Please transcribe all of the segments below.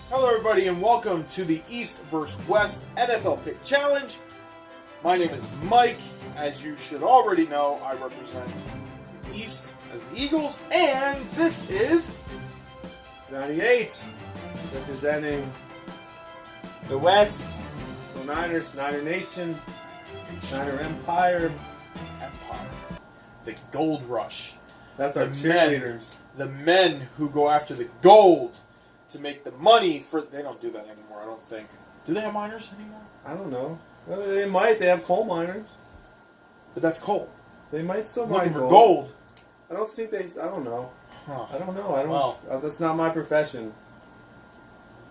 Hello everybody and welcome to the East vs. West NFL Pick Challenge. My name is Mike. As you should already know, I represent the East as the Eagles, and this is 98, representing the West, the Niners, Niner Nation, Niner Empire. The Gold Rush. That's our cheerleaders. The men who go after the gold to make the money for... They don't do that anymore, I don't think. Do they have miners anymore? I don't know. Well, they might. They have coal miners. But that's coal. They might still Looking mine for gold. I don't think they... I don't know. Huh. I don't know. That's not my profession.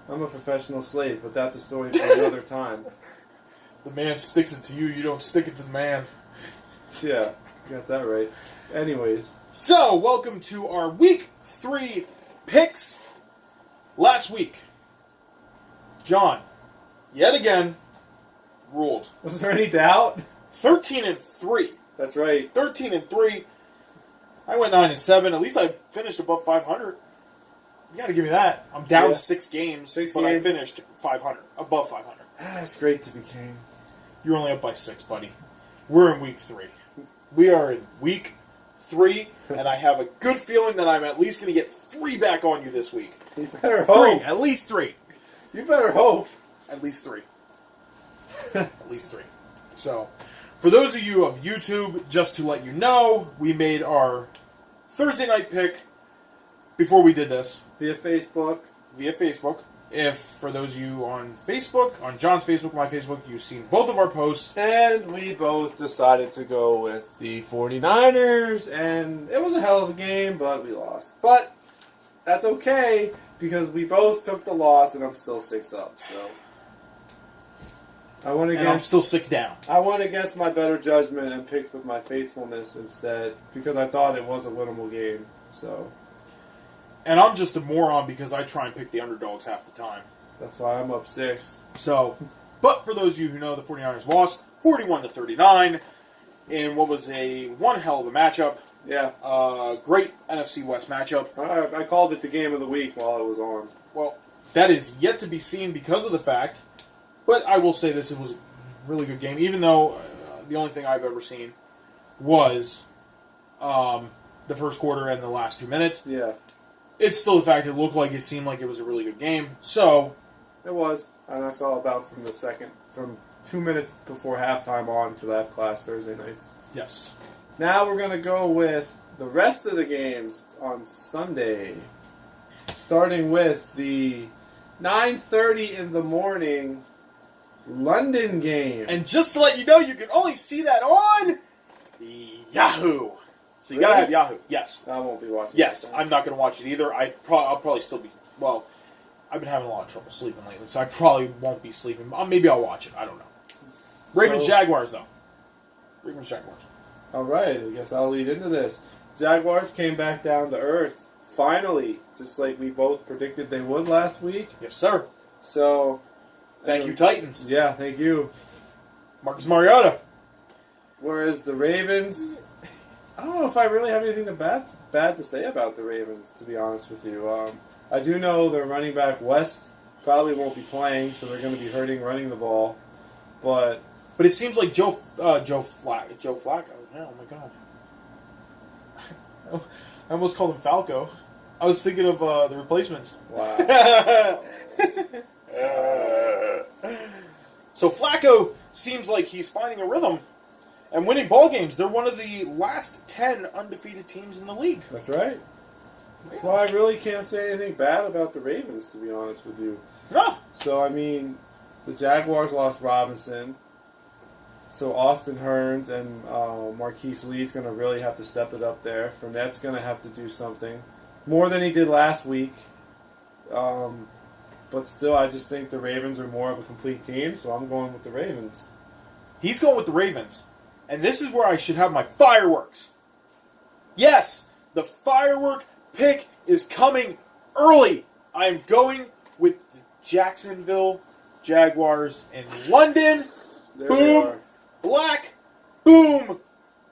I'm a professional slave, but that's a story for another time. The man sticks it to you, you don't stick it to the man. Yeah, you got that right. Anyways. So, welcome to our Week 3 picks. Last week, John, yet again, ruled. Was there any doubt? 13-3. That's right. 13-3. I went 9-7. At least I finished above 500. You got to give me that. I'm down 6 games, but I finished 500, above 500. That's great to be king. You're only up by 6, buddy. We're in Week 3. We are in Week 3, and I have a good feeling that I'm at least going to get 3 back on you this week. You better hope. 3. At least 3. You better hope. At least 3. At least 3. So, for those of you of YouTube, just to let you know, we made our Thursday night pick before we did this. Via Facebook. If, for those of you on Facebook, on John's Facebook, my Facebook, you've seen both of our posts. And we both decided to go with the 49ers, and it was a hell of a game, but we lost. But that's okay, because we both took the loss, and I'm still 6 up, so... And I'm still 6 down. I went against my better judgment and picked with my faithfulness instead, because I thought it was a winnable game, so... And I'm just a moron because I try and pick the underdogs half the time. That's why I'm up 6. So, but for those of you who know, the 49ers lost 41-39 in what was one hell of a matchup. Yeah. Great NFC West matchup. I called it the game of the week while I was on. Well, that is yet to be seen because of the fact, but I will say this, it was a really good game, even though the only thing I've ever seen was the first quarter and the last 2 minutes. Yeah. It's still the fact it looked like it seemed like it was a really good game. So it was, and that's all about from 2 minutes before halftime on to that class Thursday nights. Yes. Now we're gonna go with the rest of the games on Sunday, starting with the 9:30 in the morning London game. And just to let you know, you can only see that on Yahoo. So you gotta have Yahoo. Yes. I won't be watching. Yes, I'm not gonna watch it either. I'll probably still be. Well, I've been having a lot of trouble sleeping lately, so I probably won't be sleeping. Maybe I'll watch it. I don't know. Ravens Jaguars though. Ravens Jaguars. All right. I guess I'll lead into this. Jaguars came back down to earth finally, just like we both predicted they would last week. Yes, sir. So, thank you, Titans. Yeah, thank you, Marcus Mariota. Whereas the Ravens. I don't know if I really have anything bad to say about the Ravens, to be honest with you. I do know their running back, West, probably won't be playing, so they're going to be hurting running the ball. But it seems like Joe Flacco. Yeah, oh, my God. I almost called him Falco. I was thinking of the replacements. Wow. So Flacco seems like he's finding a rhythm and winning ball games. They're one of the last 10 undefeated teams in the league. That's right. Well, I really can't say anything bad about the Ravens, to be honest with you. No. So, I mean, the Jaguars lost Robinson. So Austin Hearns and Marquise Lee's going to really have to step it up there. Fournette's going to have to do something. More than he did last week. But still, I just think the Ravens are more of a complete team, so I'm going with the Ravens. He's going with the Ravens. And this is where I should have my fireworks. Yes, the firework pick is coming early. I am going with the Jacksonville Jaguars in London. Boom, black, boom,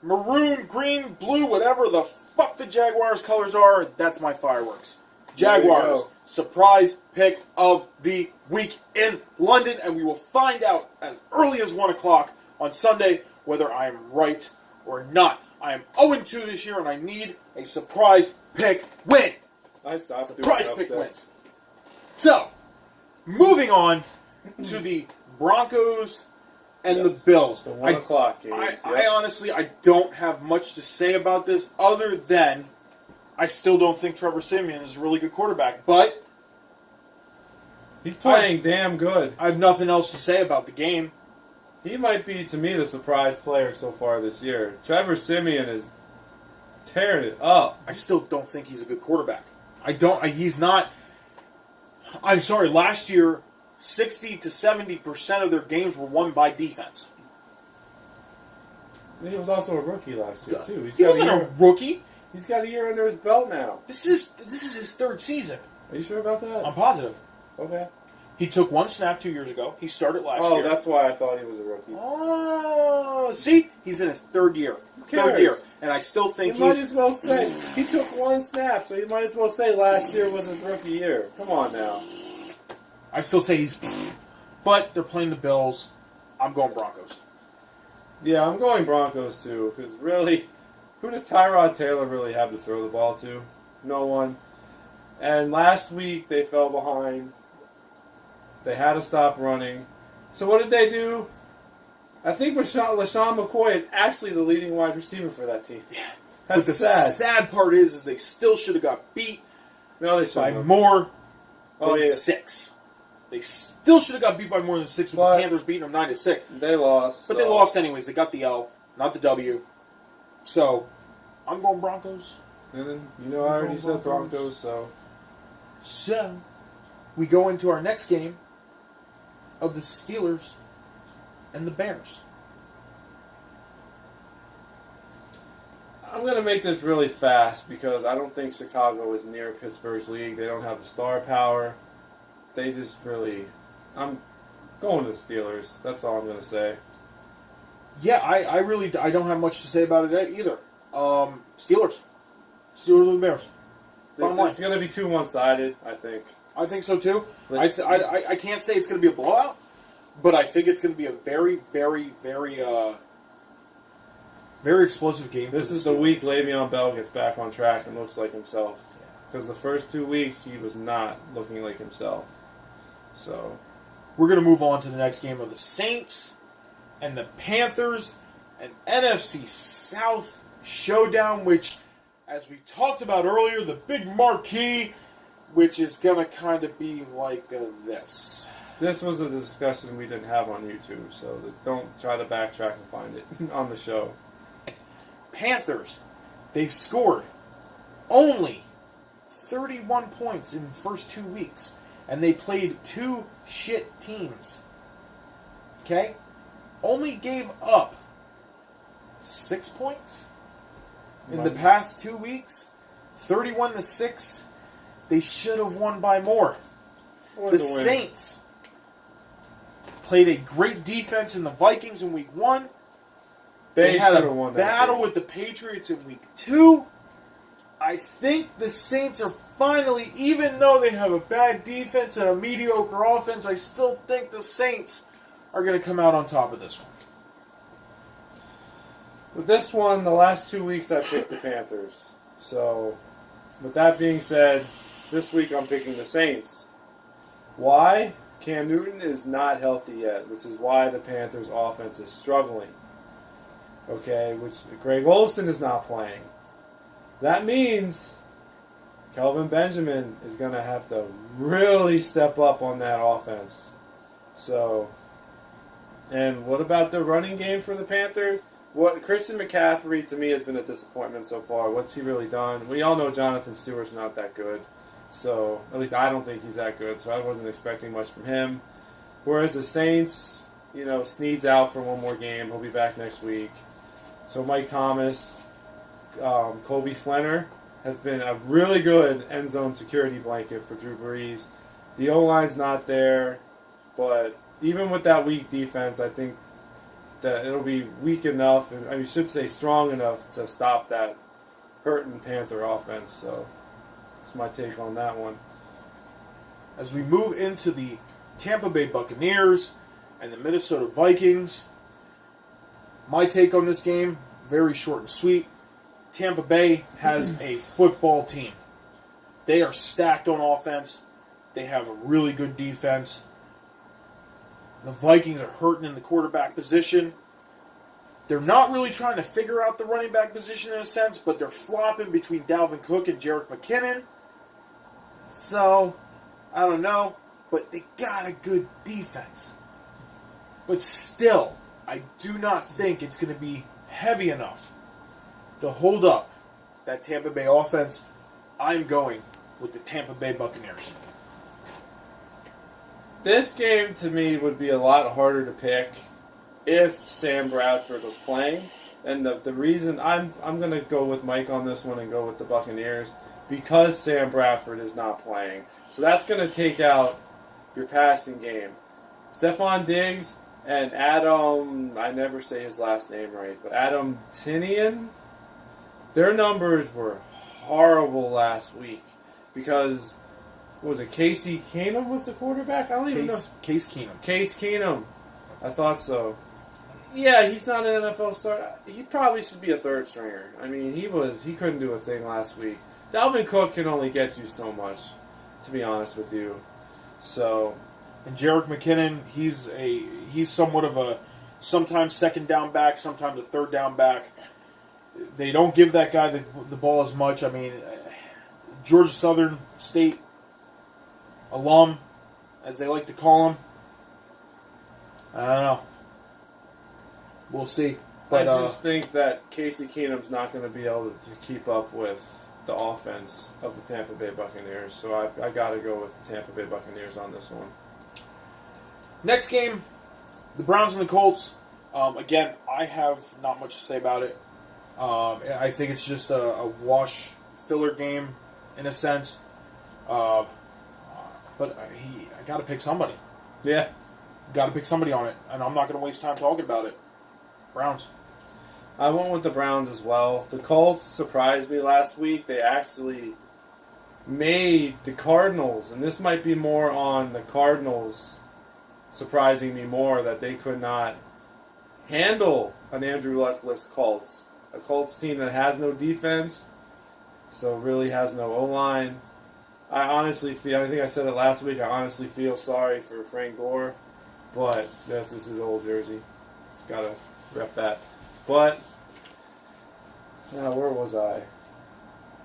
maroon, green, blue, whatever the fuck the Jaguars colors are, that's my fireworks. Jaguars, go. surprise pick of the week in London, and we will find out as early as 1 o'clock on Sunday whether I am right or not. I am 0-2 this year, and I need a surprise pick win. I stopped Surprise doing pick win. upsets. So, moving on to the Broncos and the Bills. The 1 o'clock games. I honestly, I don't have much to say about this other than I still don't think Trevor Siemian is a really good quarterback. But He's playing damn good. I have nothing else to say about the game. He might be, to me, the surprise player so far this year. Trevor Siemian is tearing it up. I still don't think he's a good quarterback. He's not. I'm sorry, last year, 60 to 70% of their games were won by defense. He was also a rookie last year, too. He wasn't a rookie. He's got a year under his belt now. This is his third season. Are you sure about that? I'm positive. Okay. He took one snap 2 years ago. He started last year. Oh, that's why I thought he was a rookie. Oh, see? He's in his third year. cares? Third year. And I still think You might as well say, he took one snap, so you might as well say last year was his rookie year. Come on now. I still say he's... But they're playing the Bills. I'm going Broncos. Yeah, I'm going Broncos too, because really, who does Tyrod Taylor really have to throw the ball to? No one. And last week they fell behind. They had to stop running. So what did they do? I think LaShawn McCoy is actually the leading wide receiver for that team. Yeah. That's but the sad. sad part is they still should have got beat No, they by shouldn't. more than Oh, yeah. 6. They still should have got beat by more than 6 with But the Panthers beating them 9-6. They lost. But they lost anyways. They got the L, not the W. So, I'm going Broncos. And then, I already said Broncos, so. So, we go into our next game of the Steelers and the Bears. I'm going to make this really fast because I don't think Chicago is near Pittsburgh's league. They don't have the star power. They just really... I'm going to the Steelers. That's all I'm going to say. Yeah, I really don't have much to say about it either. Steelers. Steelers with the Bears. It's going to be too one-sided, I think. I think so too. I can't say it's going to be a blowout, but I think it's going to be a very, very, very, very explosive game. This is the week Le'Veon Bell gets back on track and looks like himself. Because the first 2 weeks, he was not looking like himself. So, we're going to move on to the next game of the Saints and the Panthers, an NFC South showdown, which, as we talked about earlier, the big marquee, which is going to kind of be like this. This was a discussion we didn't have on YouTube, so don't try to backtrack and find it on the show. Panthers, they've scored only 31 points in the first 2 weeks, and they played 2 shit teams. Okay? Only gave up 6 points in the past 2 weeks. 31-6. They should have won by more. The Saints played a great defense in the Vikings in week 1. They had a battle with the Patriots in week 2. I think the Saints are finally, even though they have a bad defense and a mediocre offense, I still think the Saints are going to come out on top of this one. With this one, the last 2 weeks I picked the Panthers. So, with that being said, this week I'm picking the Saints. Why? Cam Newton is not healthy yet, which is why the Panthers' offense is struggling. Okay, which Greg Olsen is not playing. That means Kelvin Benjamin is going to have to really step up on that offense. So, and what about the running game for the Panthers? Christian McCaffrey, to me, has been a disappointment so far. What's he really done? We all know Jonathan Stewart's not that good. So, at least I don't think he's that good, so I wasn't expecting much from him. Whereas the Saints, Snead's out for one more game. He'll be back next week. So Mike Thomas, Kobe Flenner has been a really good end zone security blanket for Drew Brees. The O-line's not there, but even with that weak defense, I think that it'll be weak enough, and I should say strong enough to stop that hurting Panther offense. So That's my take on that one. As we move into the Tampa Bay Buccaneers and the Minnesota Vikings, my take on this game, very short and sweet. Tampa Bay has a football team. They are stacked on offense. They have a really good defense. The Vikings are hurting in the quarterback position. They're not really trying to figure out the running back position in a sense, but they're flopping between Dalvin Cook and Jerick McKinnon. So, I don't know, but they got a good defense. But still, I do not think it's going to be heavy enough to hold up that Tampa Bay offense. I'm going with the Tampa Bay Buccaneers. This game, to me, would be a lot harder to pick if Sam Bradford was playing. And the reason I'm going to go with Mike on this one and go with the Buccaneers because Sam Bradford is not playing. So that's going to take out your passing game. Stephon Diggs and Adam, I never say his last name right, but Adam Tinian, their numbers were horrible last week because, what was it, Casey Keenum was the quarterback? I don't even know. Case Keenum. Case Keenum. I thought so. Yeah, he's not an NFL star. He probably should be a third stringer. I mean, he couldn't do a thing last week. Dalvin Cook can only get you so much, to be honest with you. So, and Jerick McKinnon, he's somewhat of a sometimes second down back, sometimes a third down back. They don't give that guy the ball as much. I mean, Georgia Southern State alum, as they like to call him. I don't know. We'll see. But I just think that Casey Keenum's not going to be able to keep up with the offense of the Tampa Bay Buccaneers. So I got to go with the Tampa Bay Buccaneers on this one. Next game, the Browns and the Colts. Again, I have not much to say about it. I think it's just a wash filler game in a sense. But I got to pick somebody. Yeah. Got to pick somebody on it, and I'm not going to waste time talking about it. Browns. I went with the Browns as well. The Colts surprised me last week. They actually made the Cardinals, and this might be more on the Cardinals surprising me more that they could not handle an Andrew Luck-less Colts. A Colts team that has no defense, so really has no O-line. I honestly feel, I think I said it last week, I honestly feel sorry for Frank Gore, but this is his old jersey. Gotta rep that. But, now where was I?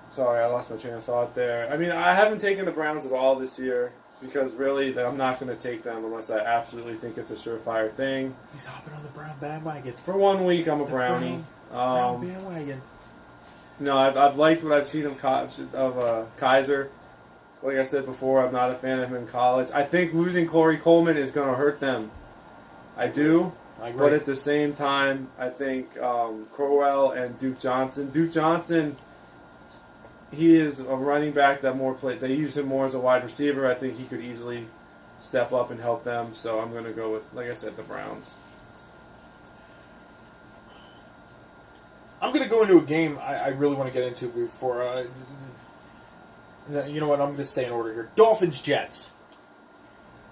Sorry, I lost my train of thought there. I mean, I haven't taken the Browns at all this year because really I'm not going to take them unless I absolutely think it's a surefire thing. He's hopping on the Brown bandwagon. For 1 week, I'm a Brownie. Brown bandwagon. No, I've liked what I've seen of Kaiser. Like I said before, I'm not a fan of him in college. I think losing Corey Coleman is going to hurt them. I do. I agree. But at the same time, I think Crowell and Duke Johnson, he is a running back that they use him more as a wide receiver. I think he could easily step up and help them. So I'm going to go with, like I said, the Browns. I'm going to go into a game I really want to get into before. You know what? I'm going to stay in order here. Dolphins, Jets.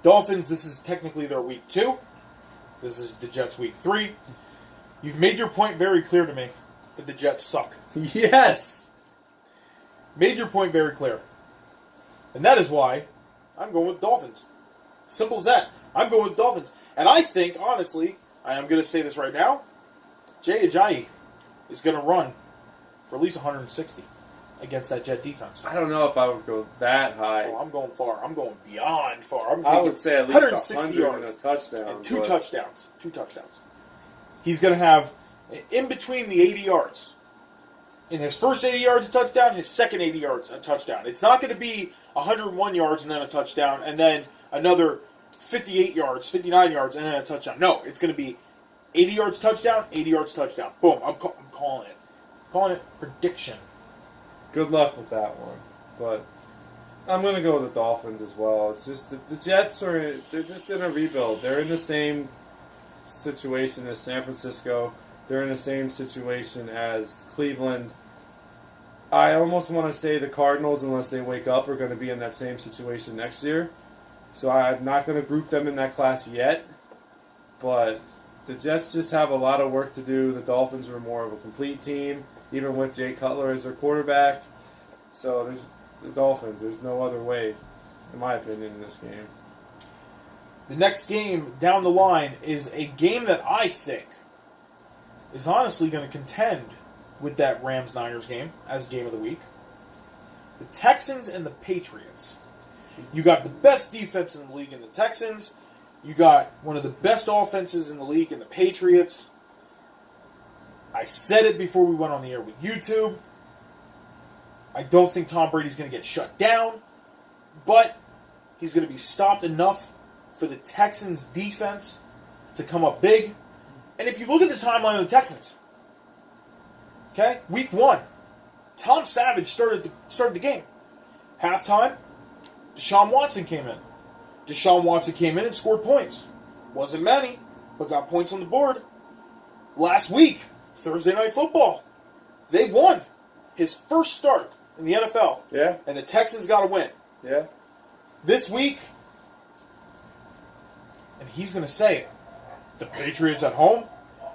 Dolphins, this is technically their week 2. This is the Jets' week 3. You've made your point very clear to me that the Jets suck. Yes! Made your point very clear. And that is why I'm going with Dolphins. Simple as that. I'm going with Dolphins. And I think, honestly, I'm going to say this right now, Jay Ajayi is going to run for at least 160 against that Jet defense. I don't know if I would go that high. Oh, I'm going far. I'm going beyond far. I would say at least 160 yards and a touchdown. And 2 touchdowns. 2 touchdowns. He's going to have, in between the 80 yards, in his first 80 yards a touchdown, his second 80 yards a touchdown. It's not going to be 101 yards and then a touchdown, and then another 58 yards, 59 yards, and then a touchdown. No, it's going to be 80 yards touchdown, 80 yards touchdown. Boom. I'm calling it. Calling it prediction. Good luck with that one. But I'm going to go with the Dolphins as well. It's just the Jets they're just in a rebuild. They're in the same situation as San Francisco. They're in the same situation as Cleveland. I almost want to say the Cardinals, unless they wake up, are going to be in that same situation next year. So I'm not going to group them in that class yet. But the Jets just have a lot of work to do. The Dolphins are more of a complete team, even with Jay Cutler as their quarterback. So there's the Dolphins. There's no other way, in my opinion, in this game. The next game down the line is a game that I think is honestly going to contend with that Rams-Niners game as game of the week. The Texans and the Patriots. You got the best defense in the league in the Texans. You got one of the best offenses in the league in the Patriots. I said it before we went on the air with YouTube. I don't think Tom Brady's going to get shut down, but he's going to be stopped enough for the Texans' defense to come up big. And if you look at the timeline of the Texans, okay, week 1, Tom Savage started the game. Halftime, Deshaun Watson came in. Deshaun Watson came in and scored points. Wasn't many, but got points on the board. Last week, Thursday Night Football, they won his first start in the NFL. Yeah. And the Texans got a win. Yeah. This week, and he's going to say it, the Patriots at home.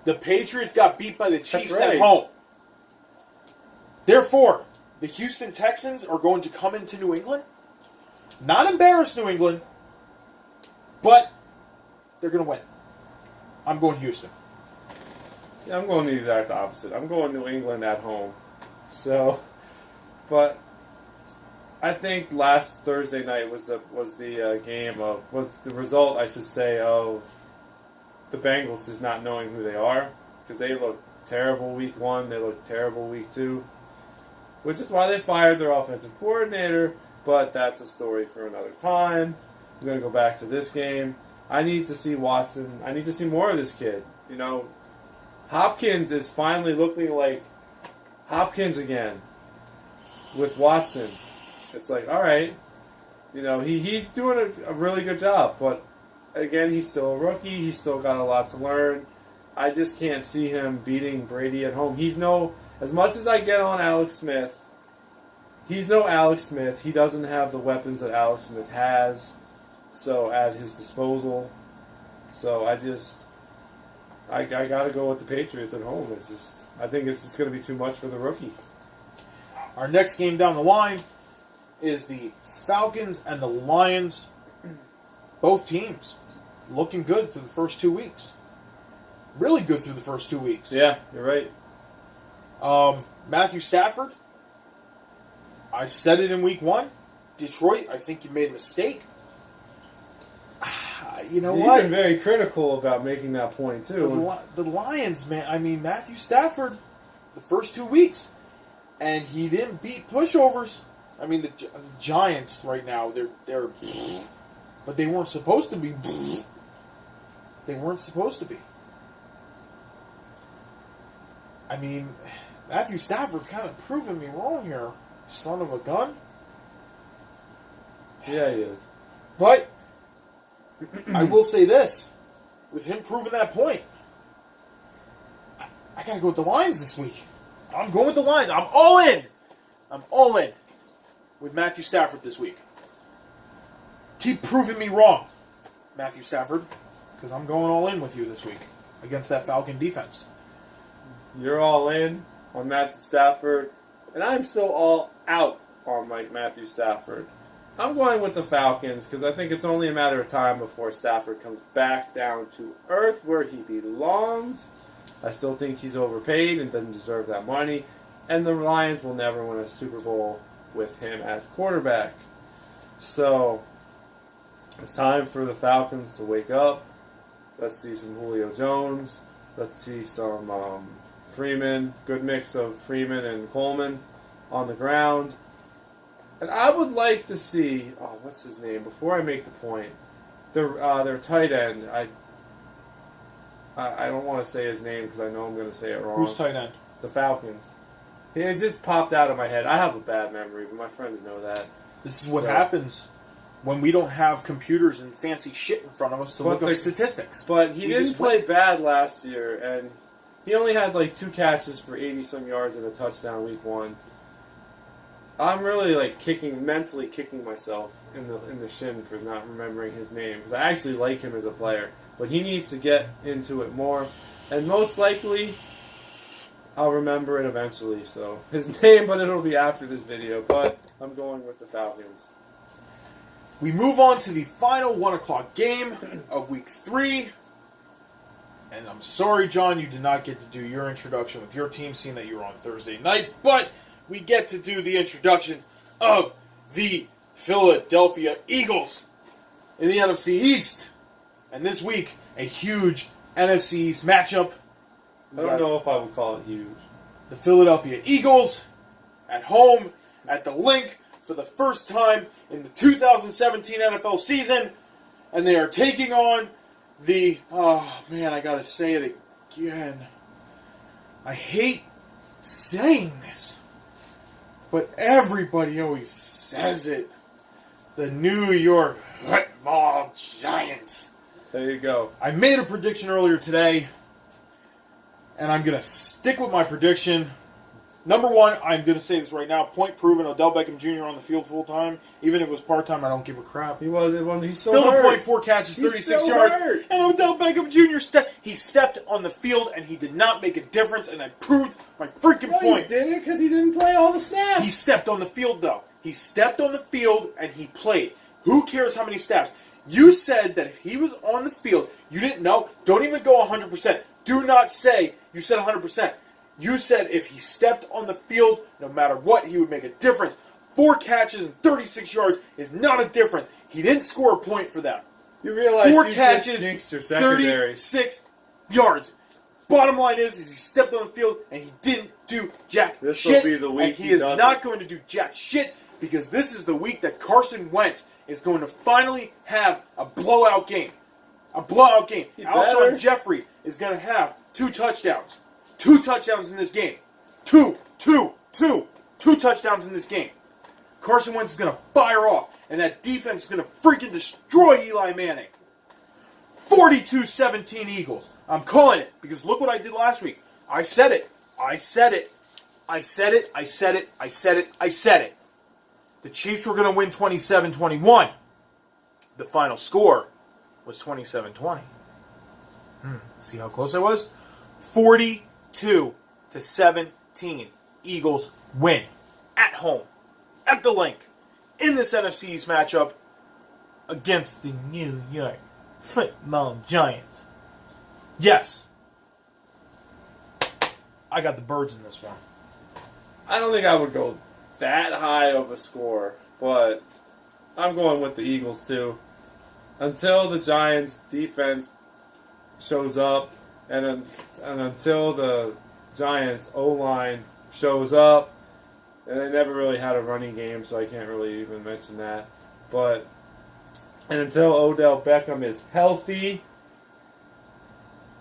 The Patriots got beat by the Chiefs at home. Therefore, the Houston Texans are going to come into New England. Not embarrass New England, but they're going to win. I'm going Houston. Yeah, I'm going the exact opposite. I'm going New England at home. So, but I think last Thursday night was the result, I should say, of the Bengals just not knowing who they are, because they looked terrible week 1, they looked terrible week 2, which is why they fired their offensive coordinator. But that's a story for another time. I'm going to go back to this game. I need to see Watson. I need to see more of this kid. You know, Hopkins is finally looking like Hopkins again with Watson. It's like, all right, you know, he's doing a really good job. But, again, he's still a rookie. He's still got a lot to learn. I just can't see him beating Brady at home. As much as I get on Alex Smith, he's no Alex Smith. He doesn't have the weapons that Alex Smith has, so at his disposal. So I got to go with the Patriots at home. I think it's just going to be too much for the rookie. Our next game down the line is the Falcons and the Lions. Both teams looking good through the first 2 weeks. Really good through the first 2 weeks. Yeah, you're right. Matthew Stafford, I said it in week 1. Detroit, I think you made a mistake. You know what? You've been very critical about making that point, too. The Lions, man. I mean, Matthew Stafford, the first 2 weeks, and he didn't beat pushovers. I mean, the Giants right now, they're but they weren't supposed to be. They weren't supposed to be. I mean, Matthew Stafford's kind of proving me wrong here. Son of a gun. Yeah, he is. But I will say this. With him proving that point, I got to go with the Lions this week. I'm going with the Lions. I'm all in. I'm all in with Matthew Stafford this week. Keep proving me wrong, Matthew Stafford, because I'm going all in with you this week against that Falcon defense. You're all in on Matthew Stafford, and I'm still all out on Matthew Stafford. I'm going with the Falcons because I think it's only a matter of time before Stafford comes back down to earth where he belongs. I still think he's overpaid and doesn't deserve that money. And the Lions will never win a Super Bowl with him as quarterback. So, it's time for the Falcons to wake up. Let's see some Julio Jones. Let's see some Freeman. Good mix of Freeman and Coleman on the ground. And I would like to see, what's his name? Before I make the point, their tight end. I don't want to say his name because I know I'm going to say it wrong. Who's tight end? The Falcons. It just popped out of my head. I have a bad memory, but my friends know that. This is what happens when we don't have computers and fancy shit in front of us to look up statistics. But he didn't play bad last year, and he only had 2 catches for 80-some yards and a touchdown week 1. I'm really like mentally kicking myself in the shin for not remembering his name because I actually like him as a player, but he needs to get into it more, and most likely I'll remember it eventually. So his name, but it'll be after this video. But I'm going with the Falcons. We move on to the final 1 o'clock game of Week 3. And I'm sorry, John, you did not get to do your introduction with your team, seeing that you were on Thursday night. But we get to do the introductions of the Philadelphia Eagles in the NFC East. And this week, a huge NFC East matchup. I don't know if I would call it huge. The Philadelphia Eagles at home at the Link for the first time in the 2017 NFL season. And they are taking on the... Oh, man, I gotta say it again. I hate saying this, but everybody always says it. The New York Football Giants. There you go. I made a prediction earlier today, and I'm going to stick with my prediction. Number one, I'm going to say this right now, point proven, Odell Beckham Jr. on the field full time. Even if it was part-time, I don't give a crap. He wasn't one. He's still hurt. a point, 4 catches, 36 yards. Hurt. And Odell Beckham Jr. stepped on the field, and he did not make a difference, and I proved my freaking point. He didn't because he didn't play all the snaps. He stepped on the field, though. He stepped on the field, and he played. Who cares how many snaps? You said that if he was on the field, you didn't know. Don't even go 100%. Do not say you said 100%. You said if he stepped on the field, no matter what, he would make a difference. 4 catches and 36 yards is not a difference. He didn't score a point for them. You realize 4 you catches, just your secondary. 36 yards. Bottom line is he stepped on the field and he didn't do jack This shit. will be the week and he is not going to do jack shit because this is the week that Carson Wentz is going to finally have a blowout game. A blowout game. Alshon Jeffrey is going to have 2 touchdowns. 2 touchdowns in this game. Two touchdowns in this game. Carson Wentz is going to fire off, and that defense is going to freaking destroy Eli Manning. 42-17 Eagles. I'm calling it, because look what I did last week. I said it. The Chiefs were going to win 27-21. The final score was 27-20. See how close I was? 42-17. Eagles win at home, at the Link, in this NFC East matchup against the New York Football Giants. Yes, I got the birds in this one. I don't think I would go that high of a score, but I'm going with the Eagles too. Until the Giants' defense shows up, and until the Giants' O-line shows up, and they never really had a running game, so I can't really even mention that. And until Odell Beckham is healthy,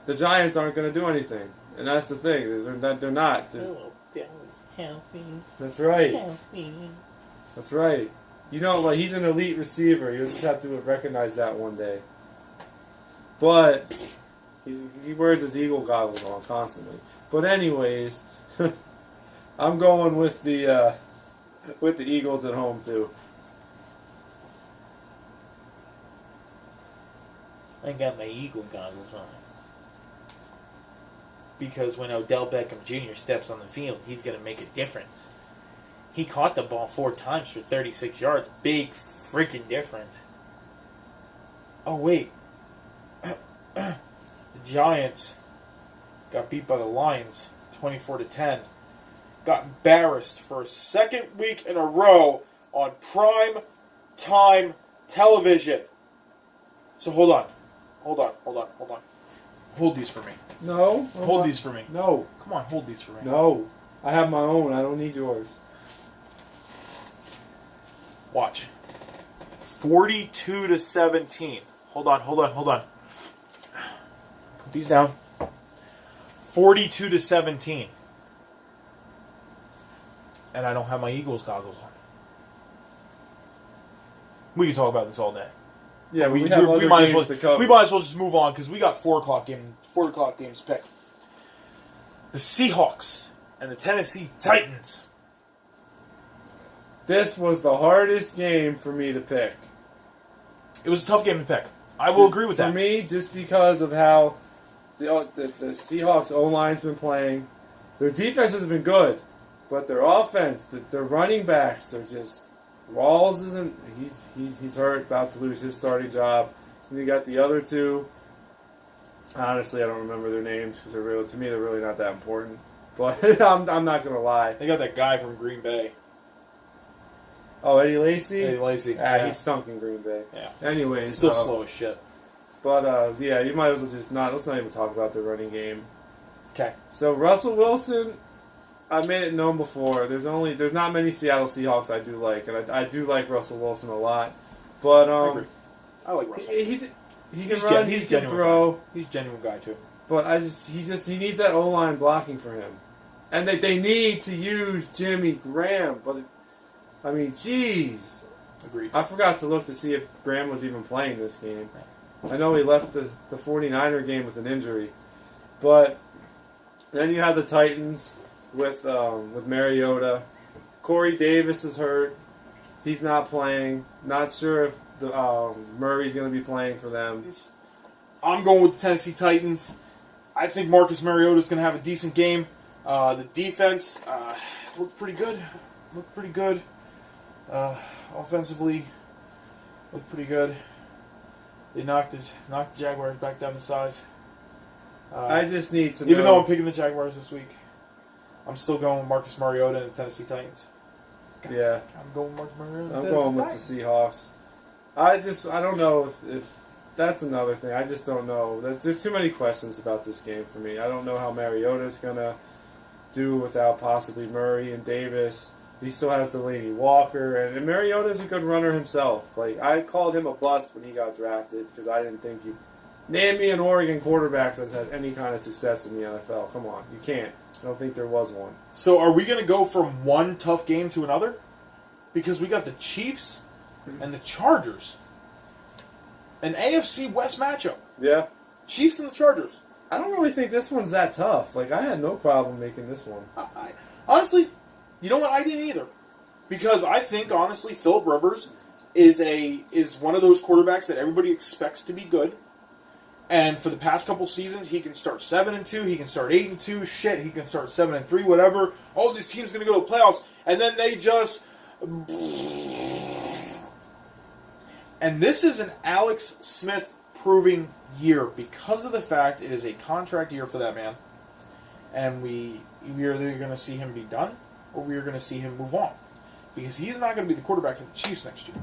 the Giants aren't going to do anything. And that's the thing. They're not. Odell is healthy. That's right. Healthy. That's right. You know, like, he's an elite receiver. You just have to recognize that one day. But he wears his eagle goggles on constantly. But anyways, I'm going with the Eagles at home too. I got my eagle goggles on. Because when Odell Beckham Jr. steps on the field, he's going to make a difference. He caught the ball 4 times for 36 yards. Big freaking difference. Oh, wait. The Giants got beat by the Lions 24-10. Got embarrassed for a second week in a row on prime time television. So hold on. Hold these for me. No. Hold these for me. No. Come on, hold these for me. No. I have my own. I don't need yours. Watch. 42-17. Hold on. Put these down. 42-17. And I don't have my Eagles goggles on. We can talk about this all day. Yeah, we might to cover. We might as well just move on because we got 4 o'clock games picked. The Seahawks and the Tennessee Titans. this was the hardest game for me to pick. It was a tough game to pick. I will agree with that. For me, just because of how the Seahawks O-line's been playing. Their defense has been good, but their offense, their running backs are just... Rawls isn't... He's hurt, about to lose his starting job. And you got the other two. Honestly, I don't remember their names because to me they're really not that important. But I'm not going to lie. They got that guy from Green Bay. Oh, Eddie Lacy? Eddie Lacy. Yeah, he stunk in Green Bay. Yeah. Anyways. Still slow as shit. But, yeah, you might as well just not... Let's not even talk about the running game. Okay. So, Russell Wilson, I made it known before. There's not many Seattle Seahawks I do like. And I do like Russell Wilson a lot. But, I agree. I like Russell. He can run, he can throw. Guy. He's a genuine guy, too. But he needs that O-line blocking for him. And they need to use Jimmy Graham. But, I mean, jeez. Agreed. I forgot to look to see if Graham was even playing this game. I know he left the 49er game with an injury. But then you have the Titans with Mariota. Corey Davis is hurt. He's not playing. Not sure if Murray's going to be playing for them. I'm going with the Tennessee Titans. I think Marcus Mariota is going to have a decent game. The defense looked pretty good. Offensively, looked pretty good. They knocked the Jaguars back down to size. I just need to know. Even though I'm picking the Jaguars this week, I'm still going with Marcus Mariota and the Tennessee Titans. Yeah. I'm going with Marcus Mariota. I'm going with the Seahawks. I don't know if that's another thing. I just don't know. There's too many questions about this game for me. I don't know how Mariota's going to do without possibly Murray and Davis. He still has Delaney Walker, and Mariota's a good runner himself. Like, I called him a bust when he got drafted because I didn't think you... Name me an Oregon quarterback that's had any kind of success in the NFL. Come on. You can't. I don't think there was one. So are we going to go from one tough game to another? Because we got the Chiefs and the Chargers. An AFC West matchup. Yeah. Chiefs and the Chargers. I don't really think this one's that tough. Like, I had no problem making this one. Honestly, you know what? I didn't either. Because I think, honestly, Phillip Rivers is one of those quarterbacks that everybody expects to be good. And for the past couple seasons, he can start 7-2, he can start 8-2, shit, he can start 7-3, whatever. Oh, this team's going to go to the playoffs, and then they just... And this is an Alex Smith proving year because of the fact it is a contract year for that man. And we are either going to see him be done, or we are going to see him move on. Because he's not going to be the quarterback for the Chiefs next year.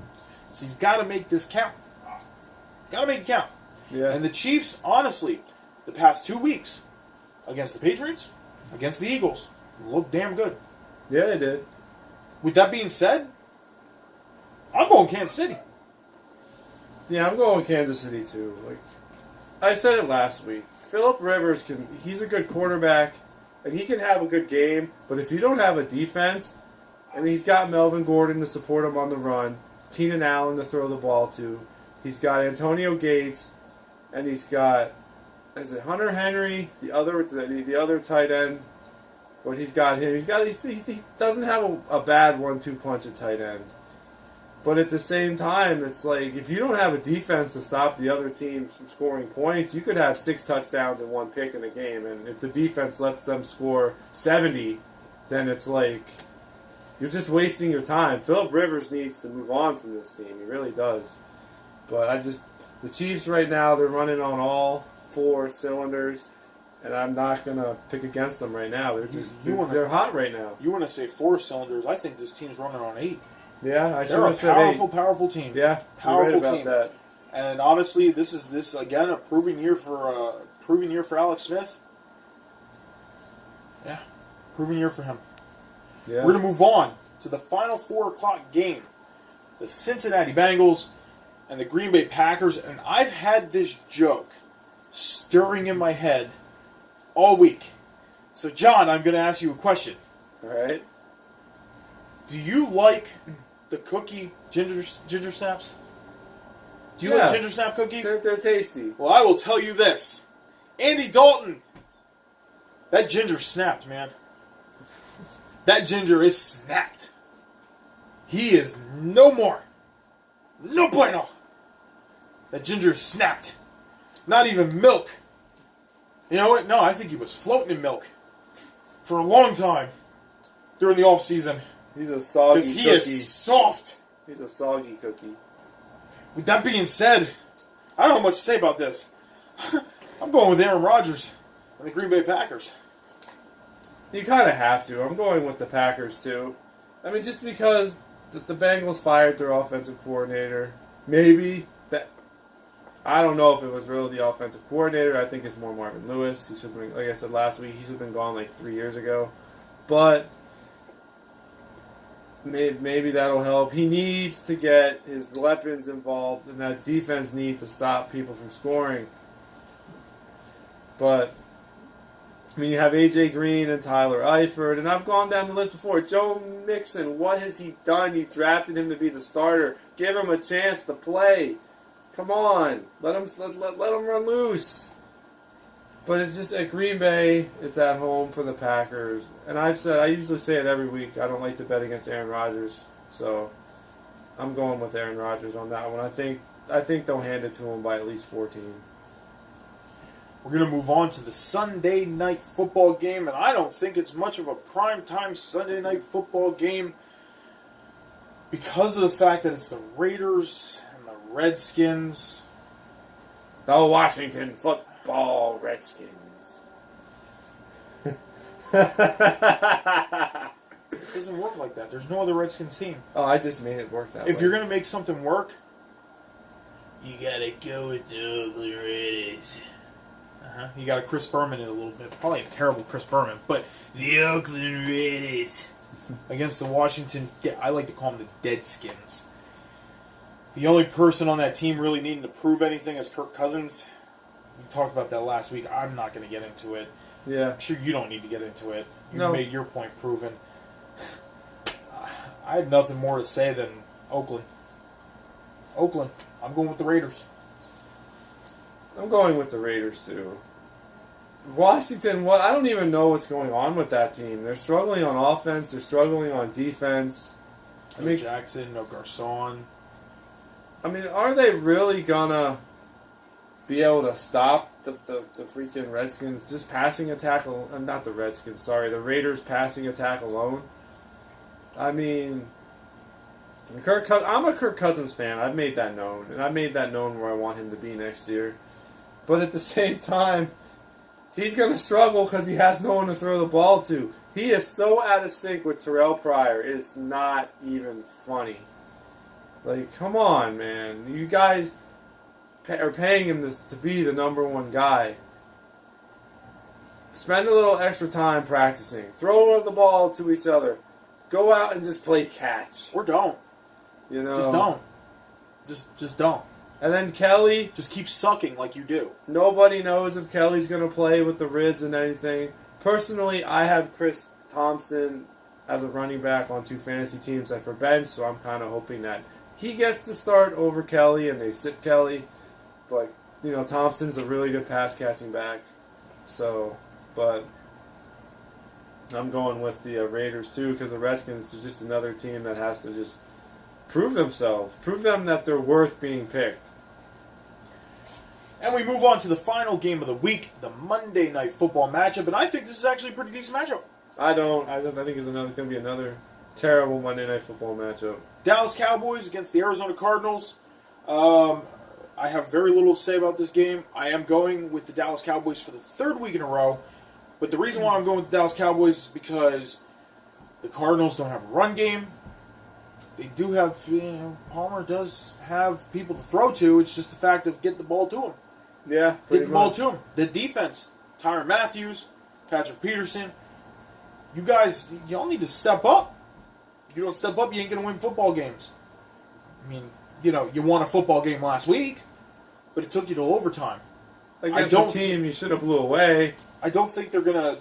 So he's got to make this count. Got to make it count. Yeah. And the Chiefs, honestly, the past 2 weeks, against the Patriots, against the Eagles, looked damn good. Yeah, they did. With that being said, I'm going Kansas City. Yeah, I'm going Kansas City too. Like I said it last week, Phillip Rivers he's a good quarterback, and he can have a good game, but if you don't have a defense, and he's got Melvin Gordon to support him on the run, Keenan Allen to throw the ball to, he's got Antonio Gates, and he's got, is it Hunter Henry, the other tight end? But he's got him. He doesn't have a bad 1-2 punch at tight end. But at the same time, it's like if you don't have a defense to stop the other team from scoring points, you could have 6 touchdowns and 1 pick in a game. And if the defense lets them score 70, then it's like you're just wasting your time. Phillip Rivers needs to move on from this team. He really does. But the Chiefs right now, they're running on all 4 cylinders. And I'm not going to pick against them right now. They're hot right now. You want to say 4 cylinders. I think this team's running on 8. Yeah, I should They're have said 8. Powerful team. Yeah, powerful right team. That. And honestly, this is again a proven year for Alex Smith. Yeah, proven year for him. Yeah. We're going to move on to the final 4 o'clock game. The Cincinnati Bengals and the Green Bay Packers. And I've had this joke stirring in my head all week. So, John, I'm going to ask you a question. All right. Do you like the cookie ginger snaps? Do you like ginger snap cookies? They're tasty. Well, I will tell you this. Andy Dalton, that ginger snapped, man. That ginger is snapped. He is no more. No bueno. That ginger snapped. Not even milk. You know what? No, I think he was floating in milk for a long time during the off season. He's a soggy Because he cookie. is soft. He's a soggy cookie. With that being said, I don't have much to say about this. I'm going with Aaron Rodgers and the Green Bay Packers. You kind of have to. I'm going with the Packers, too. I mean, just because the Bengals fired their offensive coordinator. Maybe that. I don't know if it was really the offensive coordinator. I think it's more Marvin Lewis. He should have been, like I said last week, he should have been gone like 3 years ago. But maybe that'll help. He needs to get his weapons involved, and that defense needs to stop people from scoring. But I mean, you have A.J. Green and Tyler Eifert, and I've gone down the list before. Joe Mixon, what has he done? You drafted him to be the starter. Give him a chance to play. Come on, let him run loose. But it's just at Green Bay, it's at home for the Packers, and I usually say it every week. I don't like to bet against Aaron Rodgers, so I'm going with Aaron Rodgers on that one. I think they'll hand it to him by at least 14. We're going to move on to the Sunday night football game, and I don't think it's much of a primetime Sunday night football game because of the fact that it's the Raiders and the Redskins. The Washington Football Redskins. It doesn't work like that. There's no other Redskins team. Oh, I just made it work that way. If you're going to make something work, you got to go with the ugly Raiders. You got a Chris Berman in a little bit. Probably a terrible Chris Berman, but the Oakland Raiders against the Washington, I like to call them the Deadskins. The only person on that team really needing to prove anything is Kirk Cousins. We talked about that last week. I'm not going to get into it. Yeah. I'm sure you don't need to get into it. You No. made your point proven. I have nothing more to say than Oakland. Oakland. I'm going with the Raiders. I'm going with the Raiders, too. Washington, I don't even know what's going on with that team. They're struggling on offense. They're struggling on defense. No Jackson, no Garcon. I mean, are they really going to be able to stop the freaking Redskins just passing attack? Not the Redskins, sorry. The Raiders passing attack alone? I mean, I'm a Kirk Cousins fan. I've made that known. And I've made that known where I want him to be next year. But at the same time, he's going to struggle because he has no one to throw the ball to. He is so out of sync with Terrell Pryor. It's not even funny. Like, come on, man. You guys are paying him to be the number one guy. Spend a little extra time practicing. Throw the ball to each other. Go out and just play catch. Or don't. You know? Just don't. Just don't. And then Kelly, just keep sucking like you do. Nobody knows if Kelly's going to play with the ribs and anything. Personally, I have Chris Thompson as a running back on 2 fantasy teams that for bench, so I'm kind of hoping that he gets to start over Kelly and they sit Kelly. But, Thompson's a really good pass-catching back. So, but I'm going with the Raiders, too, because the Redskins are just another team that has to just prove themselves. Prove them that they're worth being picked. And we move on to the final game of the week, the Monday Night Football matchup, and I think this is actually a pretty decent matchup. I think it's going to be another terrible Monday Night Football matchup. Dallas Cowboys against the Arizona Cardinals. I have very little to say about this game. I am going with the Dallas Cowboys for the 3rd week in a row, but the reason why I'm going with the Dallas Cowboys is because the Cardinals don't have a run game. They do have, Palmer does have people to throw to. It's just the fact of get the ball to him. Yeah, get the ball to him. The defense, Tyrann Matthews, Patrick Peterson, you guys, y'all need to step up. If you don't step up, you ain't going to win football games. I mean, you won a football game last week, but it took you to overtime. Against a team you should have blew away. I don't think they're gonna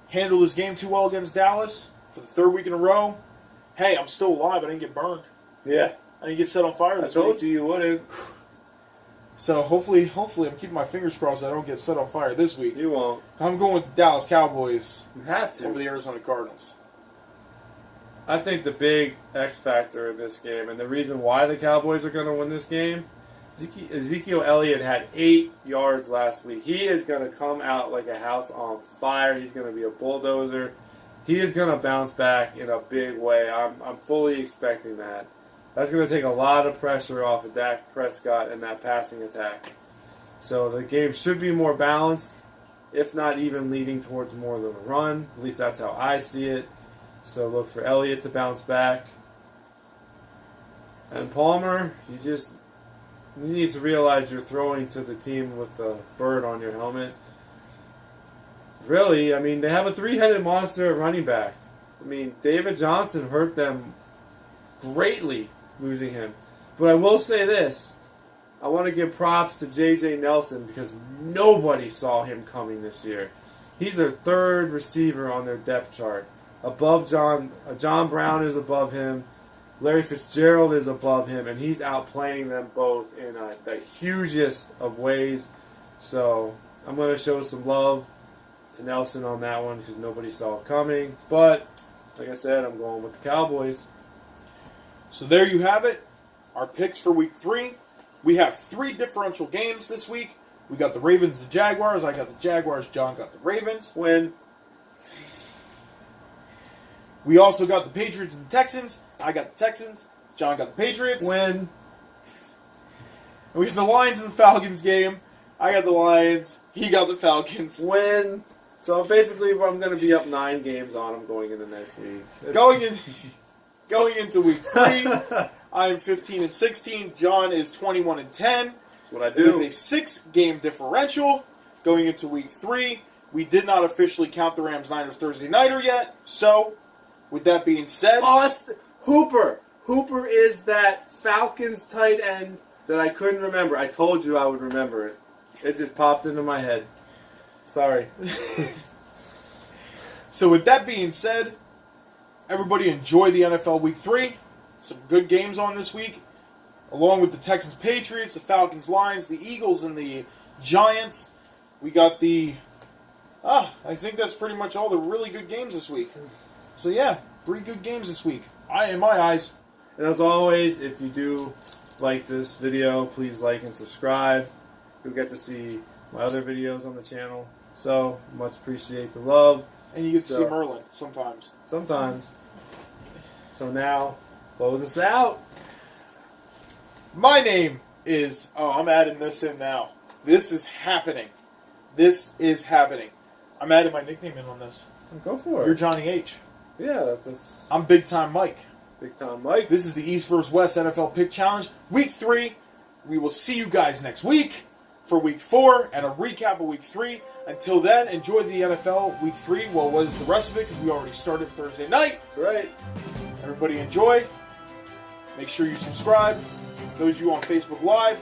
handle this game too well against Dallas for the 3rd week in a row. Hey, I'm still alive. I didn't get burned. Yeah. I didn't get set on fire this week. I told you wouldn't. So hopefully I'm keeping my fingers crossed I don't get set on fire this week. You won't. I'm going with the Dallas Cowboys. You have to. Over the Arizona Cardinals. I think the big X factor in this game, and the reason why the Cowboys are going to win this game, Ezekiel Elliott had 8 yards last week. He is going to come out like a house on fire. He's going to be a bulldozer. He is going to bounce back in a big way. I'm fully expecting that. That's going to take a lot of pressure off of Dak Prescott and that passing attack. So the game should be more balanced, if not even leading towards more of a run. At least that's how I see it. So look for Elliott to bounce back. And Palmer, you need to realize you're throwing to the team with the bird on your helmet. Really, I mean, they have a 3-headed monster at running back. I mean, David Johnson hurt them greatly losing him. But I will say this. I want to give props to J.J. Nelson because nobody saw him coming this year. He's their 3rd receiver on their depth chart. Above John Brown is above him. Larry Fitzgerald is above him, and he's outplaying them both in the hugest of ways. So I'm going to show some love to Nelson on that one because nobody saw it coming. But, like I said, I'm going with the Cowboys. So there you have it. Our picks for Week 3. We have 3 differential games this week. We got the Ravens, the Jaguars. I got the Jaguars. John got the Ravens. Win. We also got the Patriots and the Texans. I got the Texans. John got the Patriots. Win. And we have the Lions and the Falcons game. I got the Lions. He got the Falcons. Win. So basically, I'm going to be up 9 games on them going into next week. Going into Week 3, I am 15-16. John is 21-10. That's what I It do. is a 6-game differential going into Week 3. We did not officially count the Rams-Niners Thursday Nighter yet. So, with that being said... Hooper. Hooper is that Falcons tight end that I couldn't remember. I told you I would remember it. It just popped into my head. Sorry. So with that being said, everybody enjoy the NFL Week 3. Some good games on this week. Along with the Texans Patriots, the Falcons Lions, the Eagles, and the Giants. We got the... I think that's pretty much all the really good games this week. So yeah, 3 good games this week. In my eyes. And as always, if you do like this video, please like and subscribe. You'll get to see my other videos on the channel. So, much appreciate the love. And you get to see Merlin sometimes. Sometimes. So now, close us out. My name is... I'm adding this in now. This is happening. I'm adding my nickname in on this. Go for it. You're Johnny H. Yeah, that's... I'm Big Time Mike. Big Time Mike. This is the East vs. West NFL Pick Challenge, Week 3. We will see you guys next week for Week 4 and a recap of Week 3. Until then, enjoy the NFL Week 3. Well, what is the rest of it? Because we already started Thursday night. That's right. Everybody enjoy. Make sure you subscribe. Those of you on Facebook Live,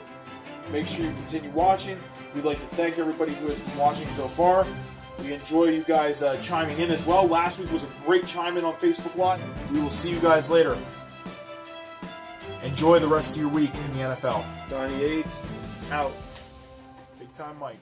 make sure you continue watching. We'd like to thank everybody who has been watching so far. We enjoy you guys chiming in as well. Last week was a great chime in on Facebook Live. We will see you guys later. Enjoy the rest of your week in the NFL. Johnny H. Out. Big Time Mike.